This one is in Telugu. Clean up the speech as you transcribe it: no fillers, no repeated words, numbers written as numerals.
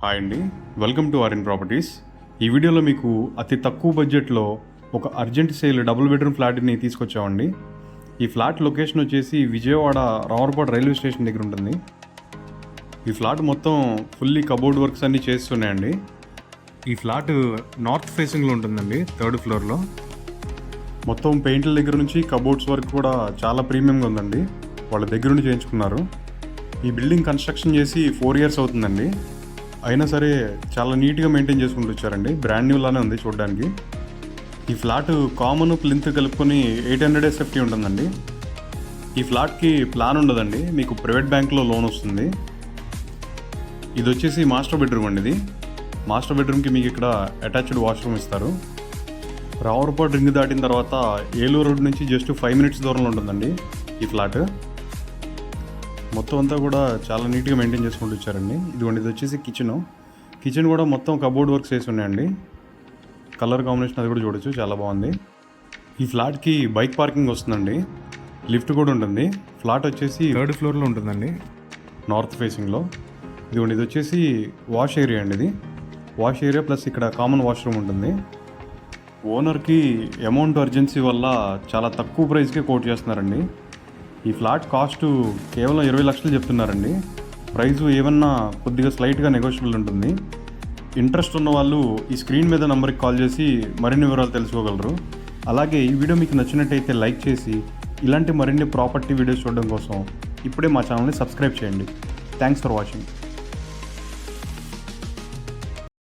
హాయ్ అండి, వెల్కమ్ టు ఆర్ఎన్ ప్రాపర్టీస్. ఈ వీడియోలో మీకు అతి తక్కువ బడ్జెట్లో ఒక అర్జెంట్ సేల్ డబుల్ బెడ్రూమ్ ఫ్లాట్ని తీసుకొచ్చామండి. ఈ ఫ్లాట్ లొకేషన్ వచ్చేసి విజయవాడ రామర్పాడు రైల్వే స్టేషన్ దగ్గర ఉంటుంది. ఈ ఫ్లాట్ మొత్తం ఫుల్లీ కబోర్డ్ వర్క్స్ అన్నీ చేస్తున్నాయండి. ఈ ఫ్లాట్ నార్త్ ఫేసింగ్లో ఉంటుందండి, 3rd ఫ్లోర్లో. మొత్తం పెయింట్ల దగ్గర నుంచి కబోర్డ్స్ వరకు కూడా చాలా ప్రీమియంగా ఉందండి. వాళ్ళ దగ్గర నుండి చేయించుకున్నారు. ఈ బిల్డింగ్ కన్స్ట్రక్షన్ చేసి 4 years అవుతుందండి. అయినా సరే చాలా నీట్గా మెయింటైన్ చేసుకుంటూ వచ్చారండి. బ్రాండ్ న్యూ లానే ఉంది చూడడానికి. ఈ ఫ్లాట్ కామన్ ప్లింత్ కలుపుకొని 800 SFT ఉంటుందండి. ఈ ఫ్లాట్కి ప్లాన్ ఉండదండి, మీకు ప్రైవేట్ బ్యాంక్లో లోన్ వస్తుంది. ఇది వచ్చేసి మాస్టర్ బెడ్రూమ్ అండి. ఇది మాస్టర్ బెడ్రూమ్కి మీకు ఇక్కడ అటాచ్డ్ వాష్రూమ్ ఇస్తారు. రామర్పాడు రింగ్ దాటిన తర్వాత ఏలూరు రోడ్ నుంచి జస్ట్ 5 minutes దూరంలో ఉంటుందండి ఈ ఫ్లాట్. మొత్తం అంతా కూడా చాలా నీట్గా మెయింటైన్ చేసుకుంటూ వచ్చారండి. ఇది వచ్చేసి కిచెన్ కూడా మొత్తం కబోర్డ్ వర్క్స్ వేసి ఉన్నాయండి. కలర్ కాంబినేషన్ అది కూడా చూడొచ్చు, చాలా బాగుంది. ఈ ఫ్లాట్కి బైక్ పార్కింగ్ వస్తుందండి, లిఫ్ట్ కూడా ఉంటుంది. ఫ్లాట్ వచ్చేసి 3rd ఫ్లోర్లో ఉంటుందండి, నార్త్ ఫేసింగ్లో. ఇది వచ్చేసి వాష్ ఏరియా అండి. ఇది వాష్ ఏరియా ప్లస్ ఇక్కడ కామన్ వాష్రూమ్ ఉంటుంది. ఓనర్కి అమౌంట్ అర్జెన్సీ వల్ల చాలా తక్కువ ప్రైస్కే కోట్ చేస్తున్నారండి. ఈ ఫ్లాట్ కాస్ట్ కేవలం 20 లక్షలు చెప్తున్నారండి. ప్రైస్ ఏమన్నా కొద్దిగా స్లైట్గా నెగోషియబుల్ ఉంటుంది. ఇంట్రెస్ట్ ఉన్న వాళ్ళు ఈ స్క్రీన్ మీద నెంబర్కి కాల్ చేసి మరిన్ని వివరాలు తెలుసుకోగలరు. అలాగే ఈ వీడియో మీకు నచ్చినట్టయితే లైక్ చేసి ఇలాంటి మరిన్ని ప్రాపర్టీ వీడియోస్ చూడడం కోసం ఇప్పుడే మా ఛానల్ని సబ్స్క్రైబ్ చేయండి. Thanks for watching.